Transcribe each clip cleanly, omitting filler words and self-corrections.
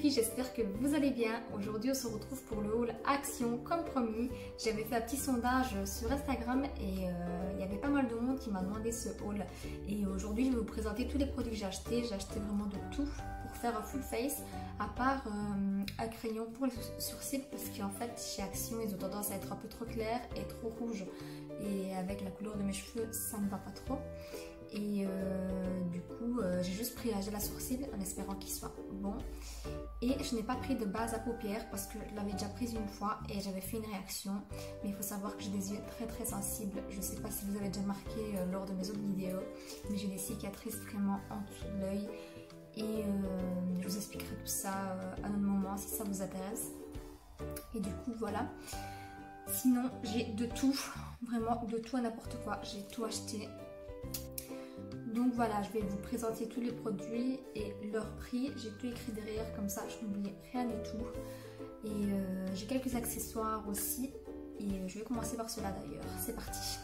filles, j'espère que vous allez bien. Aujourd'hui on se retrouve pour le haul Action comme promis. J'avais fait un petit sondage sur Instagram et il y avait pas mal de monde qui m'a demandé ce haul. Et aujourd'hui je vais vous présenter tous les produits que j'ai achetés. J'ai acheté vraiment de tout pour faire un full face, à part un crayon pour les sourcils parce qu'en fait chez Action ils ont tendance à être un peu trop clairs et trop rouges. Et avec la couleur de mes cheveux ça ne va pas trop. Et du coup j'ai juste pris un gel à sourcils en espérant qu'il soit bon. Et je n'ai pas pris de base à paupières parce que je l'avais déjà prise une fois et j'avais fait une réaction. Mais il faut savoir que j'ai des yeux très sensibles. Je ne sais pas si vous avez déjà remarqué lors de mes autres vidéos, mais j'ai des cicatrices vraiment en dessous de l'œil. Et je vous expliquerai tout ça à un autre moment si ça vous intéresse. Et du coup voilà. Sinon j'ai de tout, vraiment de tout à n'importe quoi. J'ai tout acheté. Donc voilà, je vais vous présenter tous les produits et leur prix. J'ai tout écrit derrière, comme ça je n'oublie rien du tout. Et j'ai quelques accessoires aussi. Et je vais commencer par cela d'ailleurs. C'est parti.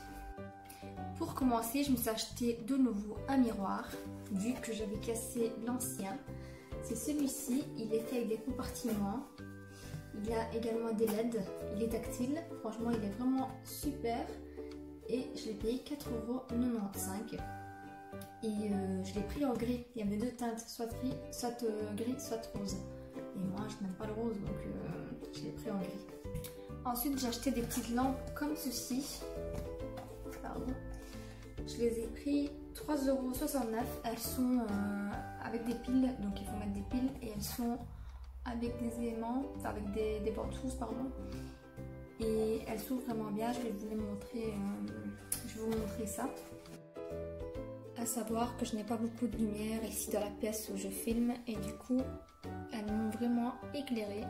Pour commencer, je me suis acheté de nouveau un miroir, vu que j'avais cassé l'ancien. C'est celui-ci, il est fait avec des compartiments. Il y a également des LED, il est tactile. Franchement, il est vraiment super. Et je l'ai payé 4,95 €. Et je l'ai pris en gris. Il y avait deux teintes, soit gris, soit rose. Et moi je n'aime pas le rose, donc je l'ai pris en gris. Ensuite j'ai acheté des petites lampes comme ceci. Pardon. Je les ai pris 3,69 €. Elles sont avec des piles, donc il faut mettre des piles. Et elles sont avec des aimants, enfin avec des ventouses, pardon. Et elles s'ouvrent vraiment bien. Je vais vous les montrer. Je vais vous montrer ça. À savoir que je n'ai pas beaucoup de lumière ici dans la pièce où je filme et du coup elles m'ont vraiment éclairée.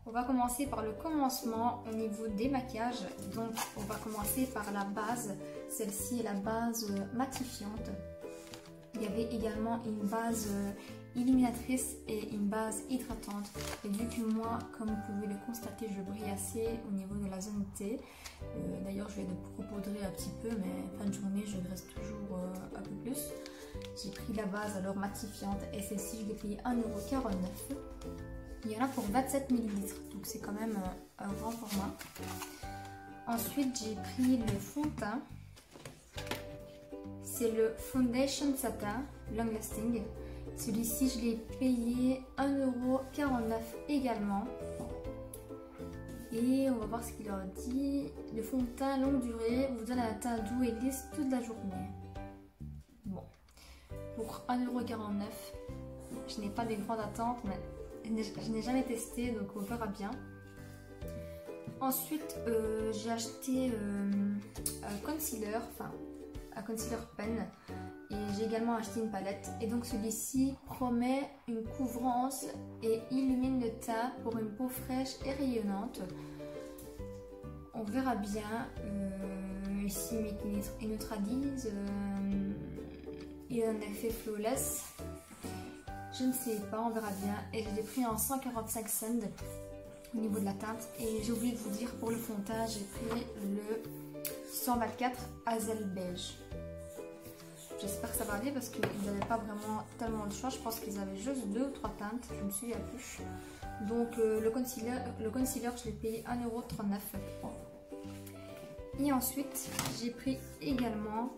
On va commencer par le commencement au niveau des maquillages. Donc on va commencer par la base. Celle-ci est la base matifiante. Il y avait également une base illuminatrice et une base hydratante. Et vu que moi, comme vous pouvez le constater, je brille assez au niveau de la zone T. D'ailleurs, je vais de propoudrer un petit peu, mais fin de journée, je graisse toujours un peu plus. J'ai pris la base alors matifiante et celle-ci, je l'ai payée 1,49 €. Il y en a pour 27 ml, donc c'est quand même un grand format. Ensuite, j'ai pris le fond de teint. C'est le Foundation Satin Long Lasting. Celui-ci, je l'ai payé 1,49 € également. Et on va voir ce qu'il leur dit. Le fond de teint longue durée vous donne un teint doux et lisse toute la journée. Bon, pour 1,49 €, je n'ai pas des grandes attentes, mais je n'ai jamais testé, donc on verra bien. Ensuite, j'ai acheté un concealer, enfin un concealer pen, et j'ai également acheté une palette. Et donc celui-ci promet une couvrance et illumine le teint pour une peau fraîche et rayonnante. On verra bien. Ici il neutralise, il a un effet flawless. Je ne sais pas, on verra bien. Et je l'ai pris en 145 cents au niveau de la teinte. Et j'ai oublié de vous dire, pour le fond de teint, j'ai pris le 124 Hazel Beige. J'espère que ça va aller parce qu'ils n'avaient pas vraiment tellement de choix. Je pense qu'ils avaient juste 2 ou 3 teintes, je me souviens plus. Donc le concealer, je l'ai payé 1,39 €. Et ensuite, j'ai pris également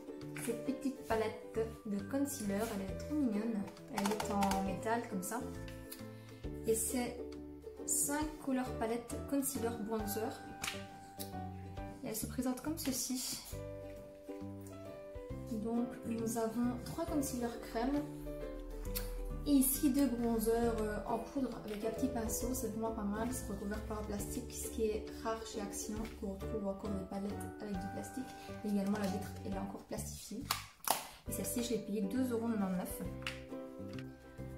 cette petite palette de concealer. Elle est trop mignonne. Elle est en métal comme ça. Et c'est 5 couleurs palette concealer bronzer. Et elle se présente comme ceci. Donc nous avons 3 concealers crème. Et ici 2 bronzers en poudre avec un petit pinceau. C'est vraiment pas mal. C'est recouvert par un plastique, ce qui est rare chez Action. On retrouve encore des palettes avec du plastique. Et également la vitre elle est encore plastifiée. Et celle-ci je l'ai payée 2,99 €.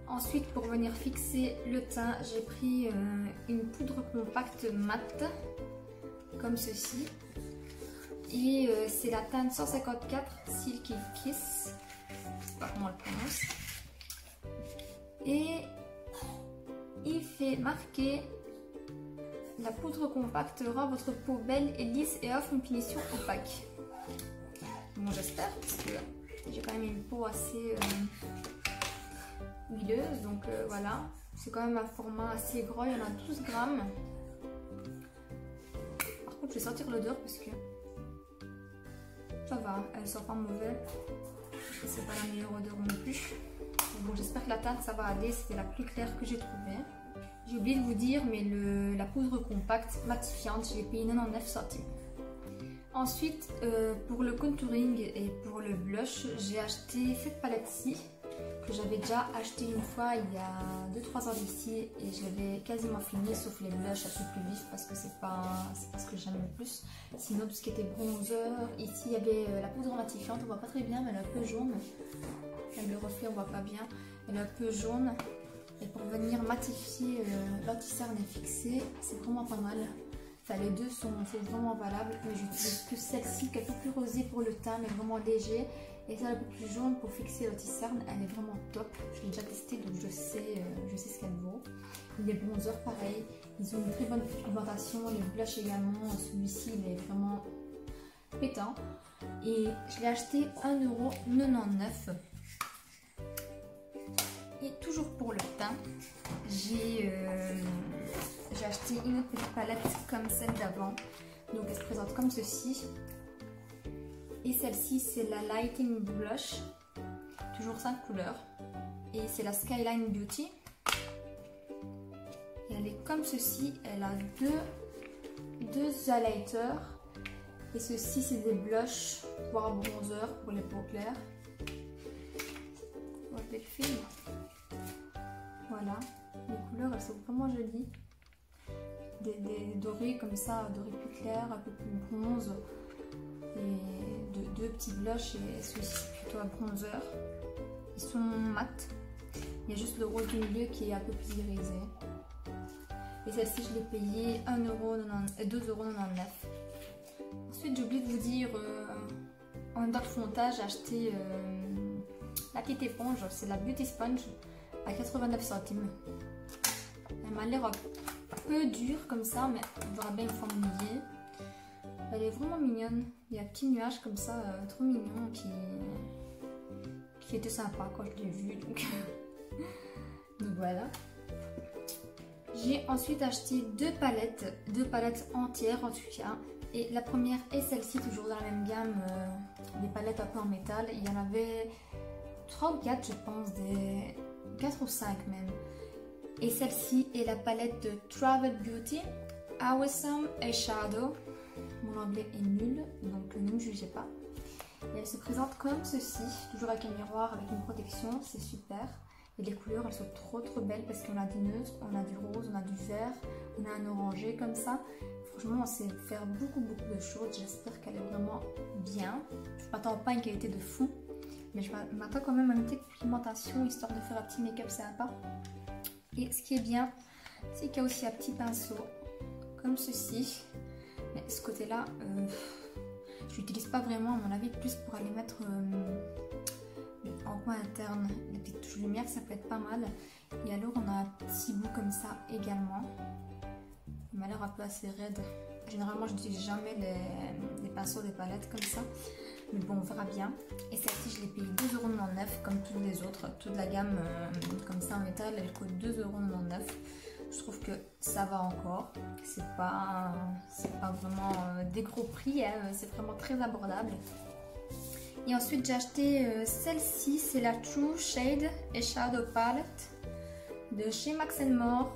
Ensuite, pour venir fixer le teint, j'ai pris une poudre compacte mat comme ceci. Et c'est la teinte 154 Silky Kiss. Je sais pas comment on le prononce. Et il fait marquer: la poudre compacte rend votre peau belle et lisse et offre une finition opaque. Bon, j'espère parce que j'ai quand même une peau assez huileuse, donc voilà. C'est quand même un format assez gros, il y en a 12 grammes. Par contre, je vais sortir l'odeur parce que ça va, elle sent pas mauvais. C'est pas la meilleure odeur non plus. Bon, j'espère que la teinte ça va aller, c'était la plus claire que j'ai trouvée. J'ai oublié de vous dire, mais la poudre compacte matifiante, je l'ai payé 99 centimes. Ensuite, pour le contouring et pour le blush, j'ai acheté cette palette-ci que j'avais déjà acheté une fois il y a 2-3 ans d'ici et je l'avais quasiment fini, sauf les blushs un peu plus vifs parce que c'est pas ce que j'aime le plus. Sinon, tout ce qui était bronzer, ici il y avait la poudre matifiante, on voit pas très bien, mais elle est un peu jaune. Avec le reflet, on voit pas bien, elle est un peu jaune. Et pour venir matifier l'anti-cerne et fixer, c'est vraiment pas mal. Enfin, les deux sont vraiment valables, mais j'utilise plus celle-ci qui est un peu plus rosée pour le teint, mais vraiment léger. Et celle un peu plus jaune pour fixer l'anti-cerne, elle est vraiment top. Je l'ai déjà testée, donc je sais ce qu'elle vaut. Les bronzers, pareil, ils ont une très bonne pigmentation. Les blushs également, celui-ci, il est vraiment pétant. Et je l'ai acheté 1,99 €. Et toujours pour le teint, j'ai acheté une autre petite palette comme celle d'avant. Donc elle se présente comme ceci. Et celle-ci c'est la Lighting Blush, toujours 5 couleurs. Et c'est la Skyline Beauty. Et elle est comme ceci, elle a deux highlighters. Et ceci c'est des blushs, voire bronzer pour les peaux claires. Le film. Voilà, les couleurs elles sont vraiment jolies. Des dorés comme ça, dorés plus clairs, un peu plus bronze. Et deux petits blushs et celui-ci c'est plutôt un bronzer. Ils sont mat. Il y a juste le rose du milieu qui est un peu plus irisé. Et celle-ci je l'ai payée 2,99 €. Ensuite j'ai oublié de vous dire, en date fond de teint j'ai acheté la petite éponge, c'est la Beauty Sponge à 89 centimes. Elle m'a l'air un peu dure comme ça, mais on verra bien une fois mouillée. Elle est vraiment mignonne. Il y a un petit nuage comme ça, trop mignon, qui était sympa quand je l'ai vu. Donc voilà. J'ai ensuite acheté deux palettes entières en tout cas. Et la première est celle-ci, toujours dans la même gamme, des palettes un peu en métal. Il y en avait 3 ou 4 je pense, des 4 ou 5 même. Et celle-ci est la palette de Travel Beauty, Awesome Eyeshadow. Mon anglais est nul, donc ne me jugez pas. Et elle se présente comme ceci, toujours avec un miroir, avec une protection, c'est super. Et les couleurs elles sont trop belles parce qu'on a du neutre, on a du rose, on a du vert, on a un orangé comme ça. Franchement on sait faire beaucoup de choses, j'espère qu'elle est vraiment bien. Je ne m'attends pas à une qualité de fou. Mais je m'attends quand même à une petite pigmentation histoire de faire un petit make-up sympa. Et ce qui est bien, c'est qu'il y a aussi un petit pinceau comme ceci. Mais ce côté-là, je l'utilise pas vraiment, à mon avis, plus pour aller mettre en coin interne. Les petites touches de lumière, ça peut être pas mal. Et alors, on a un petit bout comme ça également. Il m'a l'air un peu assez raide. Généralement, je n'utilise jamais les pinceaux des palettes comme ça. Mais bon, on verra bien. Et celle-ci, je l'ai payée 2,99 € comme toutes les autres. Toute la gamme comme ça en métal, elle coûte 2,99 €. Je trouve que ça va encore. C'est pas vraiment des gros prix, hein. C'est vraiment très abordable. Et ensuite, j'ai acheté celle-ci. C'est la True Shade Eyeshadow Palette de chez Max More.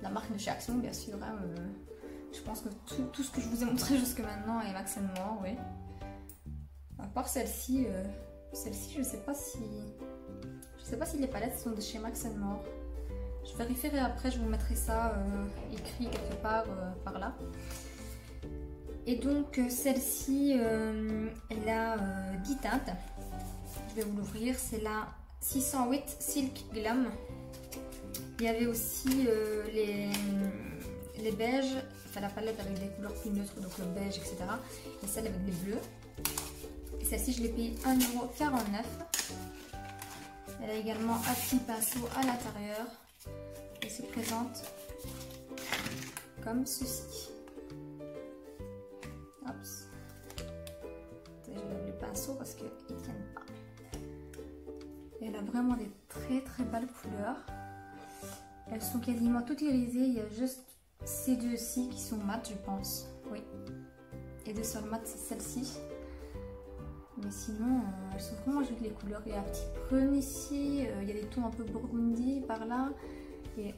La marque de chez Action, bien sûr. Hein. Je pense que tout ce que je vous ai montré jusque maintenant est Max More, oui. À part celle-ci, je sais pas si les palettes sont de chez Max More. Je vérifierai après, je vous mettrai ça écrit quelque part par là. Et donc celle-ci, elle a 10 teintes. Je vais vous l'ouvrir, c'est la 608 Silk Glam. Il y avait aussi les beiges, enfin la palette avec des couleurs plus neutres, donc le beige, etc. Et celle avec des bleus. Et celle-ci, je l'ai payée 1,49 €. Elle a également un petit pinceau à l'intérieur. Elle se présente comme ceci. Hop. Je lève le pinceau parce qu'ils ne tiennent pas. Et elle a vraiment des très belles couleurs. Elles sont quasiment toutes irisées, il y a juste ces deux-ci qui sont mates, je pense. Oui. Et deux seules mates, c'est celle-ci. Mais sinon, elles sont vraiment jolies les couleurs. Il y a un petit prune ici, il y a des tons un peu burgundy par là. Et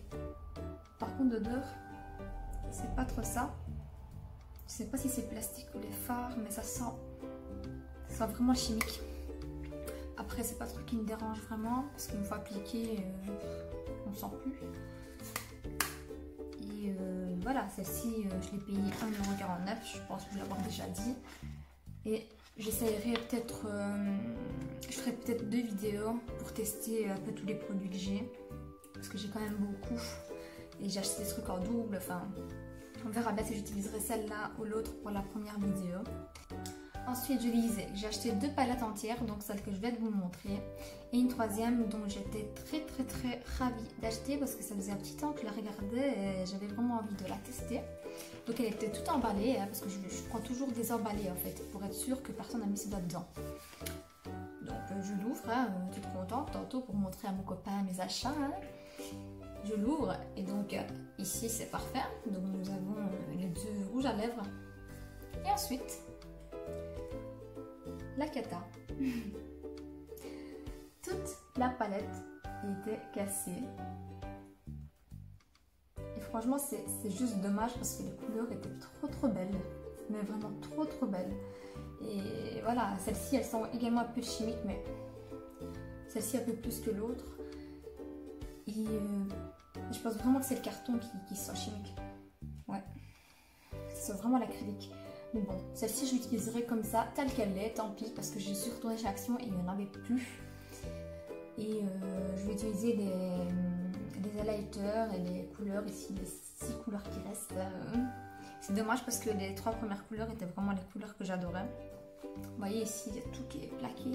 par contre, d'odeur, c'est pas trop ça. Je sais pas si c'est plastique ou les fards, mais ça sent vraiment chimique. Après, c'est pas un truc qui me dérange vraiment, parce qu'une fois appliqué, on ne sent plus. Et voilà, celle-ci, je l'ai payée 1,49 €, je pense que je l'avoir déjà dit. Et j'essayerai peut-être, je ferai peut-être 2 vidéos pour tester un peu tous les produits que j'ai. Parce que j'ai quand même beaucoup. Et j'ai acheté des trucs en double, enfin, on verra bien si j'utiliserai celle-là ou l'autre pour la première vidéo. Ensuite, je disais, j'ai acheté 2 palettes entières, donc celle que je vais vous montrer. Et une troisième dont j'étais très ravie d'acheter parce que ça faisait un petit temps que je la regardais et j'avais vraiment envie de la tester. Donc elle était toute emballée, hein, parce que je prends toujours des emballés en fait, pour être sûre que personne n'a mis ses doigts dedans. Donc je l'ouvre, hein, toute contente, tantôt pour montrer à mon copain mes achats. Hein. Je l'ouvre et donc ici c'est parfait. Donc nous avons les 2 rouges à lèvres. Et ensuite, la cata. Toute la palette était cassée. Et franchement, c'est juste dommage parce que les couleurs étaient trop belles. Mais vraiment trop belles. Et voilà, celles-ci, elles sont également un peu chimiques, mais celle-ci un peu plus que l'autre. Et je pense vraiment que c'est le carton qui sent chimique. Ouais. C'est vraiment l'acrylique. Mais bon, celle-ci je l'utiliserai comme ça, telle qu'elle est, tant pis, parce que j'ai suis retournée chez Action et il n'y en avait plus. Et je vais utiliser les highlighters et les couleurs ici, les 6 couleurs qui restent. C'est dommage parce que les 3 premières couleurs étaient vraiment les couleurs que j'adorais. Vous voyez ici, il y a tout qui est plaqué.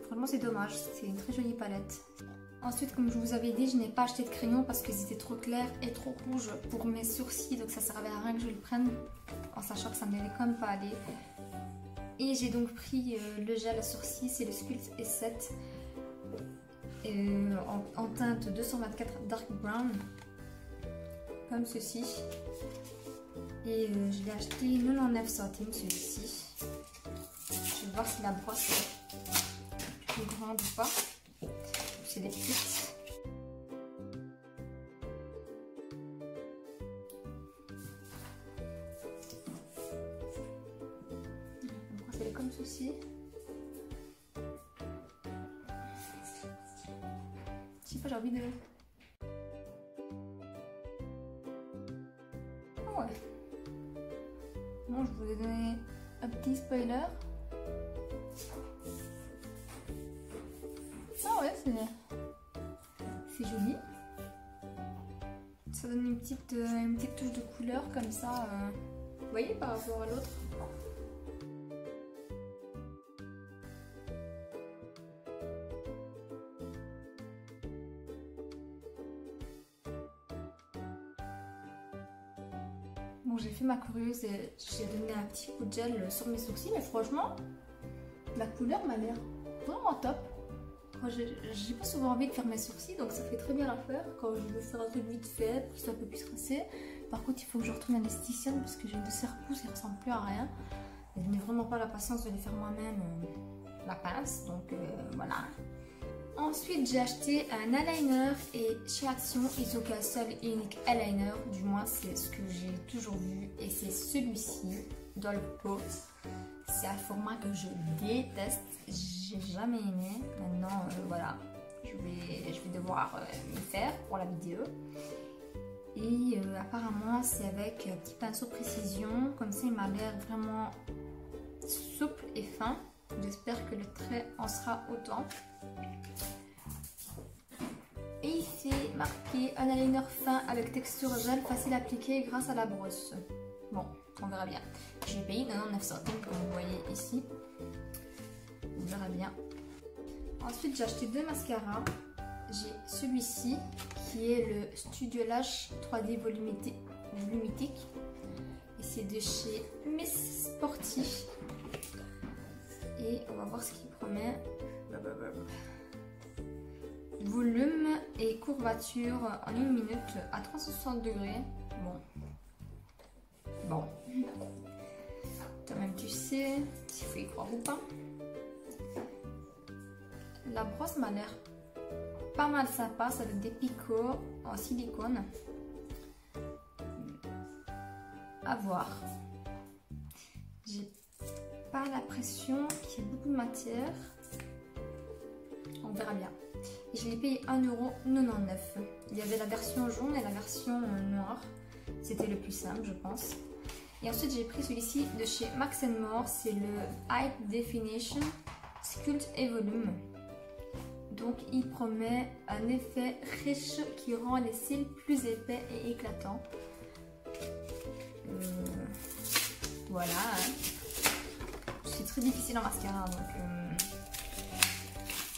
Franchement, c'est dommage, c'est une très jolie palette. Ensuite, comme je vous avais dit, je n'ai pas acheté de crayon parce qu'ils étaient trop clairs et trop rouges pour mes sourcils. Donc ça servait à rien que je le prenne, en sachant que ça ne m'allait quand même pas aller. Et j'ai donc pris le gel à sourcils, c'est le Sculpt S7 en teinte 224 Dark Brown, comme ceci. Et je l'ai acheté 99 centimes celui-ci. Je vais voir si la brosse est plus grande ou pas. C'est des petites. La brosse elle est comme ceci. Je sais pas, j'ai envie de... Oh ouais. Bon, je vous ai donné un petit spoiler. Ah ouais, c'est joli. Ça donne une petite touche de couleur comme ça. Vous voyez par rapport à l'autre. Bon, j'ai fait ma curieuse et j'ai donné un petit coup de gel sur mes sourcils, mais franchement, la couleur m'a l'air vraiment top. J'ai pas souvent envie de faire mes sourcils, donc ça fait très bien l'affaire quand je veux faire un truc vite fait pour que ça puisse rester. Par contre, il faut que je retourne à l'esthéticienne parce que j'ai deux serre-pouces qui ressemblent plus à rien. Et je n'ai vraiment pas la patience de les faire moi-même la pince, donc voilà. Ensuite, j'ai acheté un eyeliner et chez Action, ils ont qu'un seul et unique eyeliner, du moins c'est ce que j'ai toujours vu, et c'est celui-ci, dans le pot. C'est un format que je déteste, j'ai jamais aimé. Maintenant, voilà, je vais devoir m'y faire pour la vidéo. Et apparemment, c'est avec un petit pinceau précision, comme ça il m'a l'air vraiment souple et fin. J'espère que le trait en sera autant. Et ici, marqué un eyeliner fin avec texture gel facile à appliquer grâce à la brosse. Bon, on verra bien. J'ai payé 99 centimes comme vous voyez ici. On verra bien. Ensuite, j'ai acheté deux mascaras. J'ai celui-ci qui est le Studio Lash 3D Volumitique. Et c'est de chez Miss Sporty. Et on va voir ce qu'il promet. volume et courbature en 1 minute à 360 degrés. Bon. Toi-même tu sais s'il faut y croire ou pas. La brosse m'a l'air pas mal sympa, c'est avec des picots en silicone. À voir. J'ai pas l'impression qu'il y ait beaucoup de matière. On verra bien. Et je l'ai payé 1,99 €. Il y avait la version jaune et la version noire. C'était le plus simple, je pense. Et ensuite, j'ai pris celui-ci de chez Max & More. C'est le High Definition Sculpt et Volume. Donc, il promet un effet riche qui rend les cils plus épais et éclatants. Voilà. Je suis très difficile en mascara, donc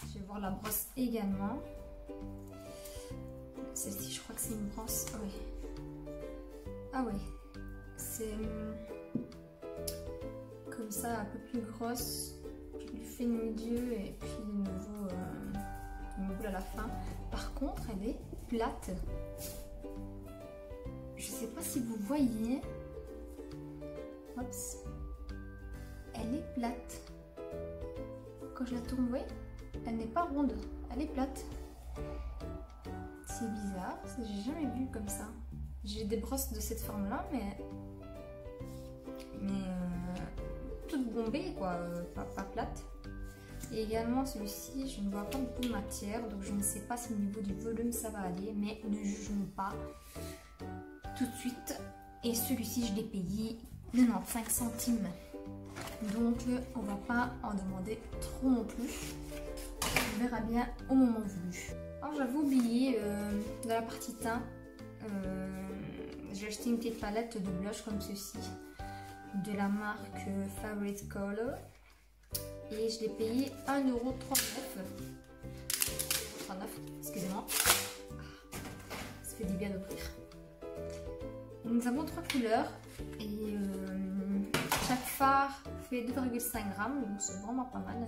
je vais voir la brosse également. Celle-ci, je crois que c'est une brosse. Ah oui. Ah oui. C'est comme ça, un peu plus grosse. Je lui fais le milieu et puis de nouveau à la fin. Par contre, elle est plate. Je sais pas si vous voyez. Oups. Elle est plate. Quand je la tourne, vous voyez, elle n'est pas ronde, elle est plate. C'est bizarre, j'ai jamais vu comme ça. J'ai des brosses de cette forme-là, mais toute bombée, quoi, pas plate. Et également celui-ci, je ne vois pas beaucoup de matière, donc je ne sais pas si au niveau du volume ça va aller, mais ne jugeons pas tout de suite. Et celui-ci, je l'ai payé 95 centimes. Donc on va pas en demander trop non plus. On verra bien au moment voulu. Alors j'avais oublié dans la partie teint, j'ai acheté une petite palette de blush comme ceci de la marque Favorite Color et je l'ai payé 1,39 €. Excusez-moi. Ça fait du bien d'ouvrir. Nous avons 3 couleurs et chaque fard fait 2,5 g, donc c'est vraiment pas mal.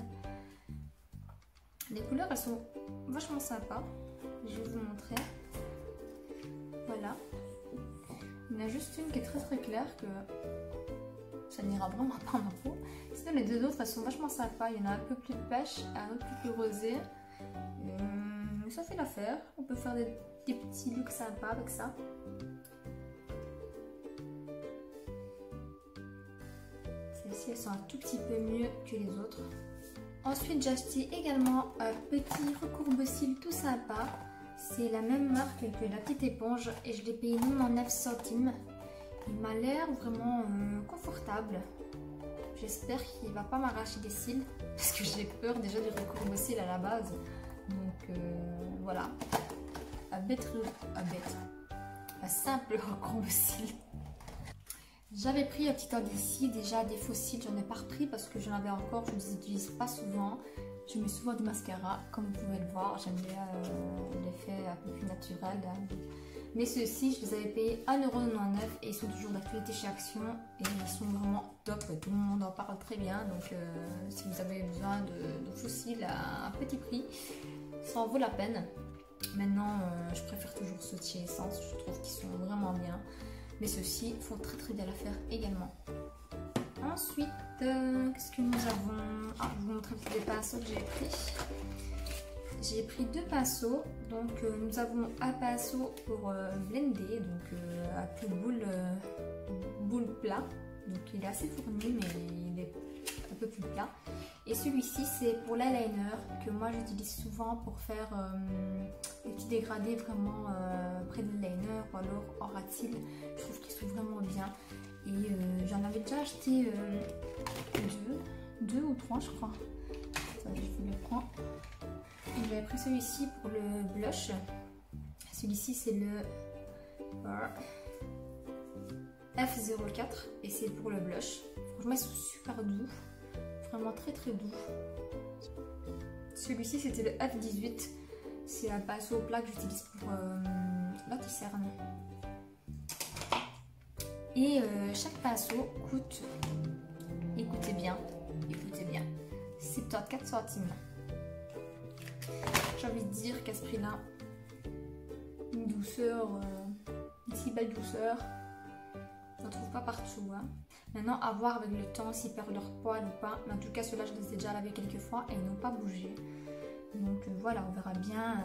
Les couleurs, elles sont vachement sympas. Je vais vous montrer. Voilà. Il y en a juste une qui est très claire que ça n'ira vraiment pas en ma peau. Sinon les deux autres, elles sont vachement sympas. Il y en a un peu plus de pêche et un autre plus rosé. Ça fait l'affaire. On peut faire des petits looks sympas avec ça. Celles-ci, elles sont un tout petit peu mieux que les autres. Ensuite, j'ai acheté également un petit recourbe-cils tout sympa. C'est la même marque que la petite éponge et je l'ai payé 99 centimes. Il m'a l'air vraiment confortable. J'espère qu'il ne va pas m'arracher des cils parce que j'ai peur déjà du recourbe-cils à la base. Donc voilà. Un simple recourbe-cils. J'avais pris un petit ici, déjà des faux cils, j'en ai pas repris parce que j'en avais encore, je ne les utilise pas souvent. Je mets souvent du mascara, comme vous pouvez le voir, j'aime bien l'effet un peu plus naturel. Mais ceux-ci, je les avais payés 1,99 € et ils sont toujours d'actualité chez Action et ils sont vraiment top, tout le monde en parle très bien. Donc si vous avez besoin de faux cils à un petit prix, ça en vaut la peine. Maintenant, je préfère toujours ceux de chez Essence, je trouve qu'ils sont vraiment bien. Mais ceux-ci font très bien l'affaire également. Ensuite, qu'est-ce que nous avons? Ah, je vous montre les pinceaux que j'ai pris. J'ai pris 2 pinceaux. Donc, nous avons un pinceau pour blender, donc un peu boule plat. Donc, il est assez fourni, mais il est un peu plus plat. Et celui-ci, c'est pour l'eyeliner que moi j'utilise souvent pour faire des petits dégradés vraiment près de l'eyeliner ou alors en ras de cils. Je trouve qu'ils sont vraiment bien. Et j'en avais déjà acheté 2 ou 3, je crois. Attendez, je vous le prends. J'avais pris celui-ci pour le blush. Celui-ci, c'est le F04 et c'est pour le blush. Franchement, ils sont super doux. Vraiment très doux. Celui-ci, c'était le F18. C'est un pinceau plat que j'utilise pour l'anti-cerne. Et chaque pinceau coûte, écoutez bien, 74 centimes. j'ai envie de dire qu'à ce prix-là, une douceur, une si belle douceur, on ne trouve pas partout. Hein. Maintenant, à voir avec le temps s'ils perdent leur poil ou pas. Mais en tout cas, ceux-là, je les ai déjà lavés quelques fois et ils n'ont pas bougé. Donc voilà, on verra bien.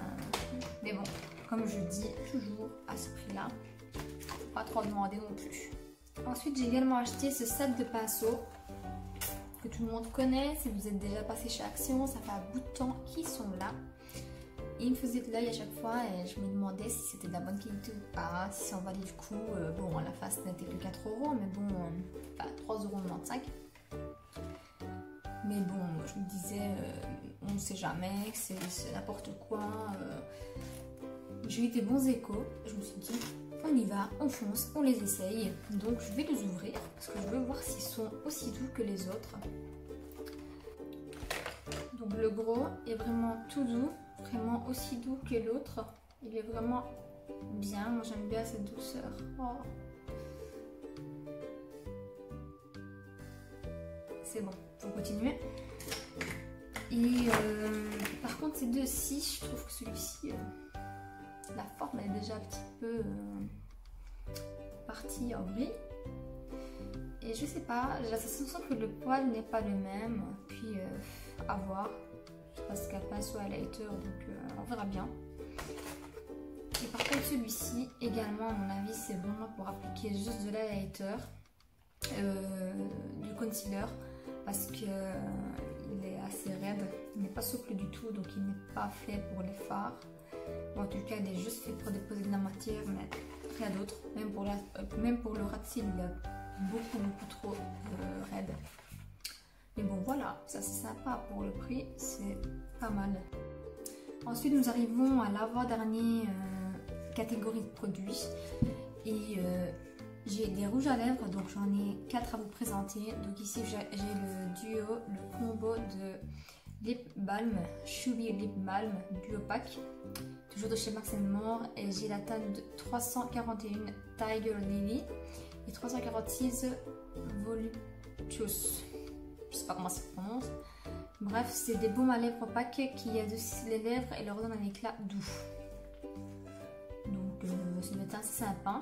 Mais bon, comme je dis toujours, à ce prix-là, faut pas trop demander non plus. Ensuite, j'ai également acheté ce set de pinceaux que tout le monde connaît. Si vous êtes déjà passé chez Action, ça fait un bout de temps qu'ils sont là. Il me faisait de l'œil à chaque fois et je me demandais si c'était de la bonne qualité ou pas, si ça en valait le coup. Bon, la face n'était que 4 €, mais bon, enfin 3,95 €. Mais bon, je me disais, on ne sait jamais, c'est n'importe quoi. J'ai eu des bons échos, je me suis dit, on y va, on fonce, on les essaye. Donc je vais les ouvrir parce que je veux voir s'ils sont aussi doux que les autres. Donc le gros est vraiment tout doux. Vraiment aussi doux que l'autre. Il est vraiment bien. Moi j'aime bien cette douceur. Oh. C'est bon, faut continuer. Et par contre ces deux-ci, je trouve que celui-ci, la forme est déjà un petit peu partie en gris. Et je sais pas, j'ai la sensation que le poil n'est pas le même. Puis à voir. Parce qu'elle passe au highlighter, donc on verra bien. Et par contre celui-ci également à mon avis c'est vraiment pour appliquer juste de l'highlighter, du concealer, parce que il est assez raide, il n'est pas souple du tout, donc il n'est pas fait pour les fards. Bon, en tout cas il est juste fait pour déposer de la matière, mais rien d'autre. Même pour le ras de cils il est beaucoup trop raide. Mais bon voilà, ça c'est sympa pour le prix, c'est pas mal. Ensuite nous arrivons à l'avant-dernier catégorie de produits. Et j'ai des rouges à lèvres, donc j'en ai 4 à vous présenter. Donc ici j'ai le duo, le combo de Lip Balm, Chewy Lip Balm Duo Pack. Toujours de chez Max & More. Et j'ai la teinte de 341 Tiger Lily et 346 Voluptuous. Je sais pas comment ça se prononce. Bref, c'est des baumes à lèvres opaques qui adoucissent les lèvres et leur donnent un éclat doux. Donc c'est une teinte assez sympa.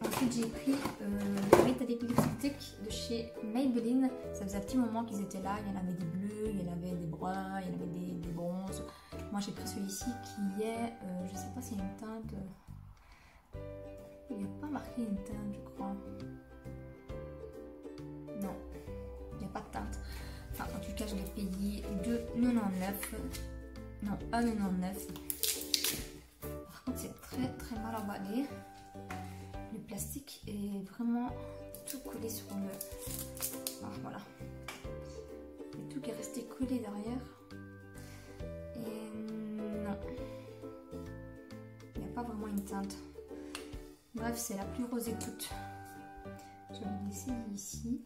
Ensuite j'ai pris le Metallic Lipstick de chez Maybelline. Ça faisait un petit moment qu'ils étaient là. Il y en avait des bleus, il y en avait des bruns, il y en avait des bronzes. Moi j'ai pris celui-ci qui est, je sais pas s'il y a une teinte. Il n'y a pas marqué une teinte je crois. Non. Il n'y a pas de teinte. Enfin, en tout cas, je l'ai payé 2,99 €. Non, 1,99 €. Par contre, c'est très mal emballé. Le plastique est vraiment tout collé sur le... Ah, voilà. Il y a tout qui est resté collé derrière. Et non. Il n'y a pas vraiment une teinte. Bref, c'est la plus rosée de toutes. Je vais laisser ici.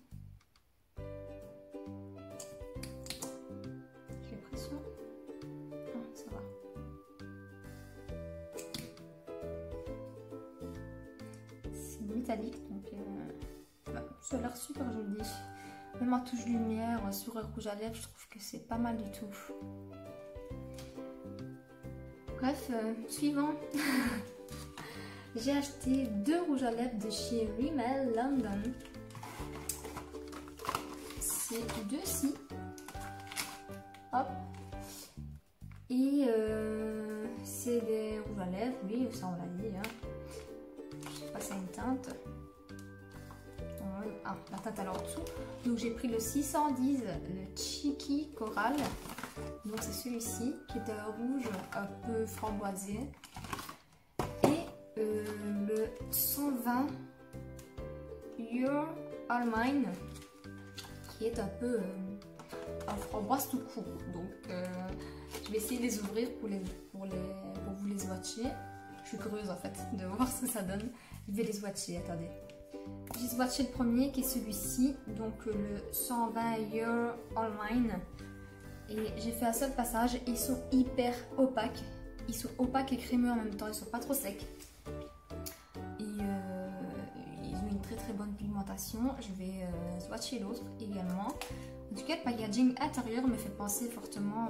Métallique, donc ça a l'air super joli. Même en touche lumière sur un rouge à lèvres, je trouve que c'est pas mal du tout. Bref, suivant. J'ai acheté 2 rouges à lèvres de chez Rimmel London. C'est deux-ci. Hop. Et c'est des rouges à lèvres, oui, ça on l'a dit. Hein. C'est une teinte. Ah, la teinte alors en dessous. Donc j'ai pris le 610, le Cheeky Coral. Donc c'est celui-ci qui est un rouge un peu framboisé. Et le 120 You're All Mine qui est un peu un framboise tout court. Donc je vais essayer de les ouvrir pour vous les swatcher. Je suis curieuse en fait de voir ce que ça donne. Je vais les swatcher, attendez. J'ai swatché le premier qui est celui-ci, donc le 120 You're All Mine. Et j'ai fait un seul passage, ils sont hyper opaques. Ils sont opaques et crémeux en même temps, ils sont pas trop secs. Et ils ont une très bonne pigmentation. Je vais swatcher l'autre également. En tout cas, le packaging intérieur me fait penser fortement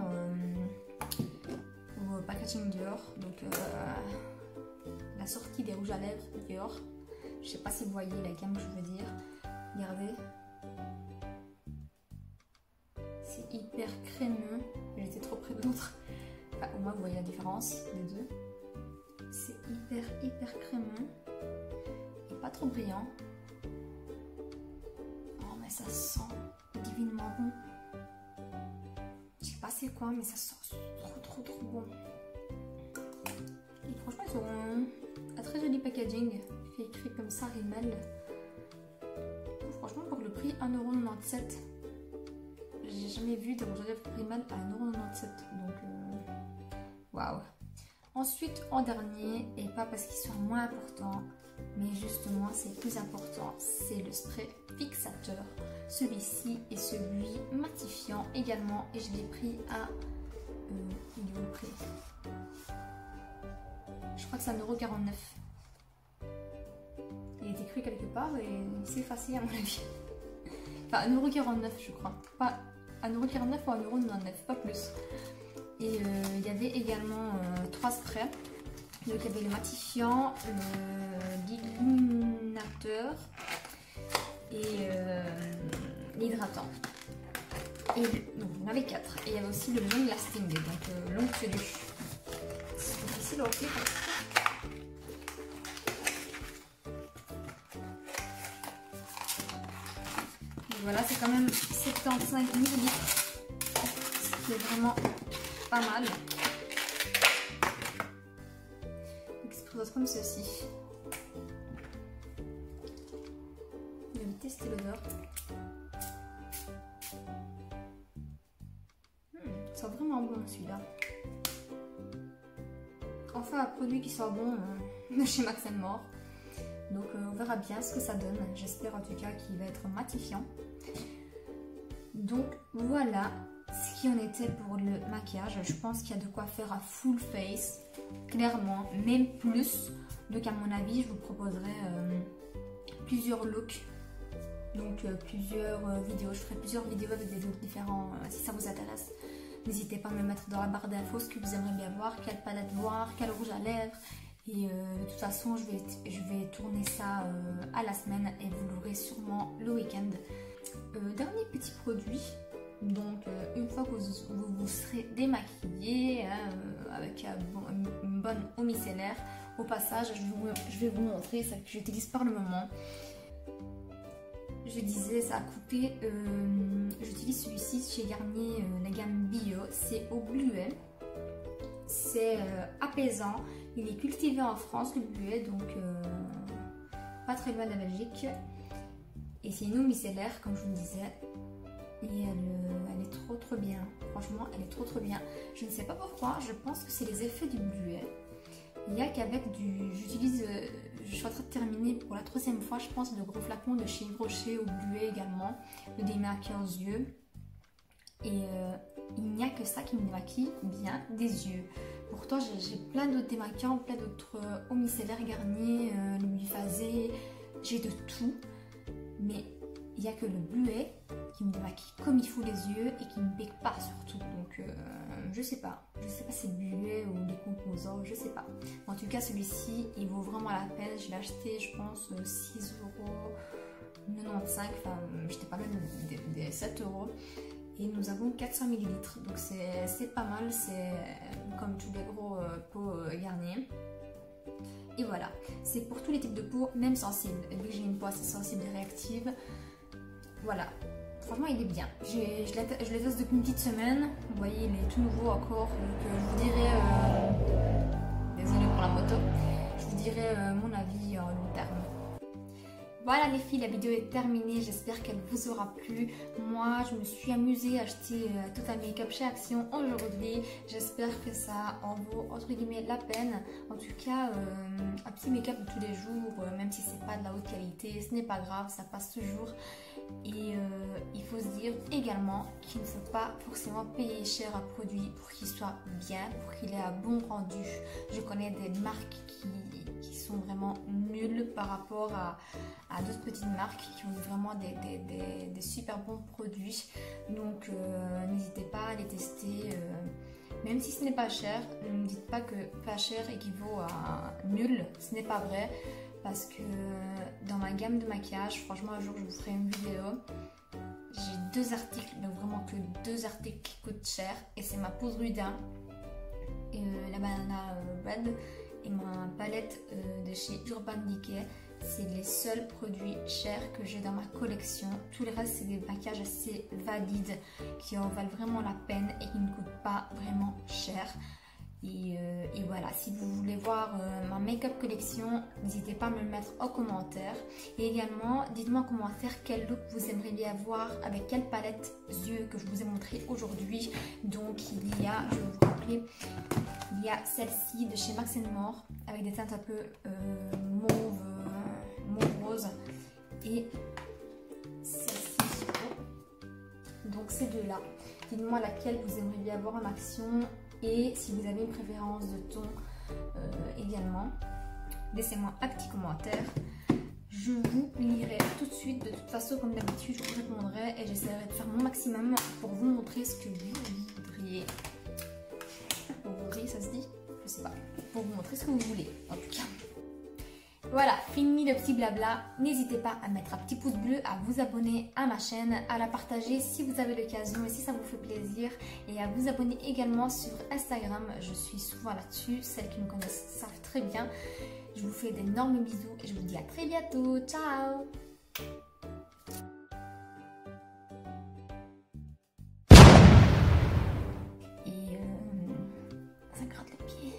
au packaging Dior, donc la sortie des rouges à lèvres Dior. Je sais pas si vous voyez la gamme que je veux dire. Regardez. C'est hyper crémeux. J'étais trop près de l'autre. Enfin, au moins vous voyez la différence des deux. C'est hyper crémeux. Et pas trop brillant. Oh mais ça sent divinement bon. Je sais pas c'est quoi mais ça sent trop bon. Et franchement ils ont un très joli packaging. Fait écrit comme ça Rimmel. Franchement pour le prix 1,97€. J'ai jamais vu des rouges à lèvres Rimmel à 1,97€. Donc waouh. Ensuite en dernier, et pas parce qu'ils sont moins importants, mais justement c'est plus important, c'est le spray fixateur. Celui-ci et celui matifiant également, et je l'ai pris à il est où le prix? Je crois que c'est à 1,49€. Il est écrit quelque part et il s'est effacé à mon avis. Enfin 1,49€ je crois. Pas 1,49€ ou 1,99€, pas plus. Et il y avait également 3 sprays. Donc il y avait le matifiant, l'illuminateur et l'hydratant. Et donc il y en avait 4. Et il y avait aussi le long lasting, donc long tenu. C'est difficile à ouvrir. Voilà, c'est quand même 75 ml, ce qui est vraiment pas mal. Donc, se présente comme ceci. Je vais tester l'odeur. Ça sent vraiment bon celui-là. Enfin, un produit qui sent bon de chez Max & More. Donc on verra bien ce que ça donne. J'espère en tout cas qu'il va être matifiant. Donc voilà ce qui en était pour le maquillage. Je pense qu'il y a de quoi faire à full face, clairement, même plus. Donc à mon avis, je vous proposerai plusieurs looks. Donc plusieurs vidéos. Je ferai plusieurs vidéos avec des looks différents si ça vous intéresse. N'hésitez pas à me mettre dans la barre d'infos ce que vous aimeriez bien voir, quelle palette voir, quel rouge à lèvres. Et de toute façon, je vais tourner ça à la semaine et vous l'aurez sûrement le week-end. Dernier petit produit. Donc, une fois que vous serez démaquillé avec une bonne eau micellaire, au passage, je vais vous montrer ce que j'utilise par le moment. Je disais, ça a coupé. J'utilise celui-ci chez Garnier, la gamme Bio. C'est au bluet. C'est apaisant. Il est cultivé en France, le bluet, donc pas très loin de la Belgique. Et c'est une eau micellaire, comme je vous le disais. Et elle est trop bien. Franchement, elle est trop bien. Je ne sais pas pourquoi, je pense que c'est les effets du bluet. Il n'y a qu'avec du... J'utilise... je suis en train de terminer pour la 3e fois, je pense, le gros flacon de chez Yves Rocher au bluet également. Le démaquillant aux yeux. Et il n'y a que ça qui me démaquille bien des yeux. Pourtant, j'ai plein d'autres démaquillants, plein d'autres eau micellaire Garnier, le biphasé, j'ai de tout. Mais il n'y a que le bluet qui me démaquille comme il faut les yeux et qui ne me pique pas surtout. Donc, je sais pas si c'est le bluet ou les composants, je sais pas. En tout cas, celui-ci, il vaut vraiment la peine. Je l'ai acheté, je pense, 6,95€. Enfin, j'étais pas loin des 7€. Et nous avons 400 ml, donc c'est pas mal, c'est comme tous les gros pots Garnier. Et voilà, c'est pour tous les types de peau, même sensibles. Vu que j'ai une peau assez sensible et réactive, voilà. Franchement, il est bien. Je le teste depuis une petite semaine. Vous voyez, il est tout nouveau encore. Donc, je vous dirai... désolée pour la moto. Je vous dirai mon avis en long terme. Voilà les filles, la vidéo est terminée, j'espère qu'elle vous aura plu. Moi, je me suis amusée à acheter Total Make-up chez Action aujourd'hui. J'espère que ça en vaut entre guillemets la peine. En tout cas, un petit make-up de tous les jours, même si c'est pas de la haute qualité, ce n'est pas grave, ça passe toujours. Et il faut se dire également qu'il ne faut pas forcément payer cher un produit pour qu'il soit bien, pour qu'il ait un bon rendu. Je connais des marques qui sont vraiment nulles par rapport à d'autres petites marques qui ont vraiment des super bons produits. Donc n'hésitez pas à les tester. Même si ce n'est pas cher, ne me dites pas que pas cher équivaut à nul, ce n'est pas vrai. Parce que dans ma gamme de maquillage, franchement un jour je vous ferai une vidéo. J'ai 2 articles, donc vraiment que 2 articles qui coûtent cher. Et c'est ma poudre Huda, la Banana Bread et ma palette de chez Urban Decay. C'est les seuls produits chers que j'ai dans ma collection. Tout le reste c'est des maquillages assez valides qui en valent vraiment la peine et qui ne coûtent pas vraiment cher. Et voilà, si vous voulez voir ma make-up collection, n'hésitez pas à me le mettre en commentaire. Et également, dites-moi en commentaire quel look vous aimeriez avoir avec quelle palette yeux que je vous ai montré aujourd'hui. Donc il y a, je vais vous rappeler, il y a celle-ci de chez Max More avec des teintes un peu mauve rose. Et celle-ci. Donc ces deux-là. Dites-moi laquelle vous aimeriez avoir en action. Et si vous avez une préférence de ton également, laissez-moi un petit commentaire. Je vous lirai tout de suite. De toute façon, comme d'habitude, je vous répondrai et j'essaierai de faire mon maximum pour vous montrer ce que vous voudriez. Vous voudriez, ça se dit? Je sais pas. Pour vous montrer ce que vous voulez, en tout cas. Voilà, fini le petit blabla. N'hésitez pas à mettre un petit pouce bleu, à vous abonner à ma chaîne, à la partager si vous avez l'occasion et si ça vous fait plaisir. Et à vous abonner également sur Instagram. Je suis souvent là-dessus. Celles qui me connaissent savent très bien. Je vous fais d'énormes bisous et je vous dis à très bientôt. Ciao! Et ça gratte les pieds.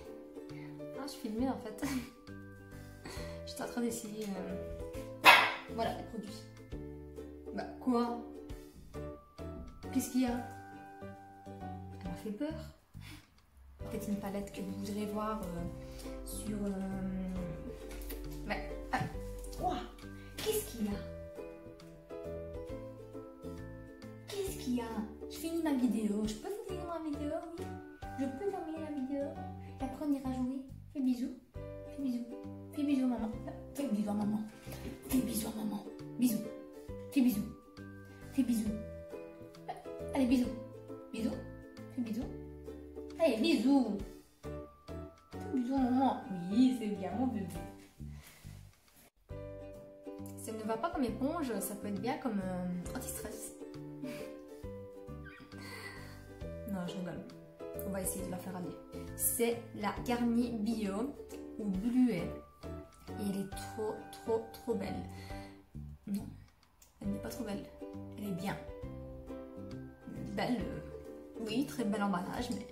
Ah, je filmais en fait. J'étais en train d'essayer. Voilà les produits. Bah quoi? Qu'est-ce qu'il y a? Elle m'a fait peur. Peut-être une palette que vous voudrez voir sur. Mais. Ouah, qu'est-ce qu'il y a? Qu'est-ce qu'il y a? Je finis ma vidéo. Je peux finir ma vidéo? Oui. Je peux terminer la vidéo. Et après on ira jouer. Fais bisous. Fais bisous. Fais bisous maman. Fais bisous à maman. Fais bisous à maman. Bisous. Fais bisous. Fais bisous. Allez bisous. Bisous. Fais bisous. Allez bisous. Fais bisous à maman. Oui, c'est bien mon bébé. Si elle ne va pas comme éponge, ça peut être bien comme anti-stress. Non, je rigole. On va essayer de la faire aller. C'est la Garnier Bio ou Bluet. Et elle est trop belle. Non, elle n'est pas trop belle. Elle est bien. Belle, oui, très bel emballage, mais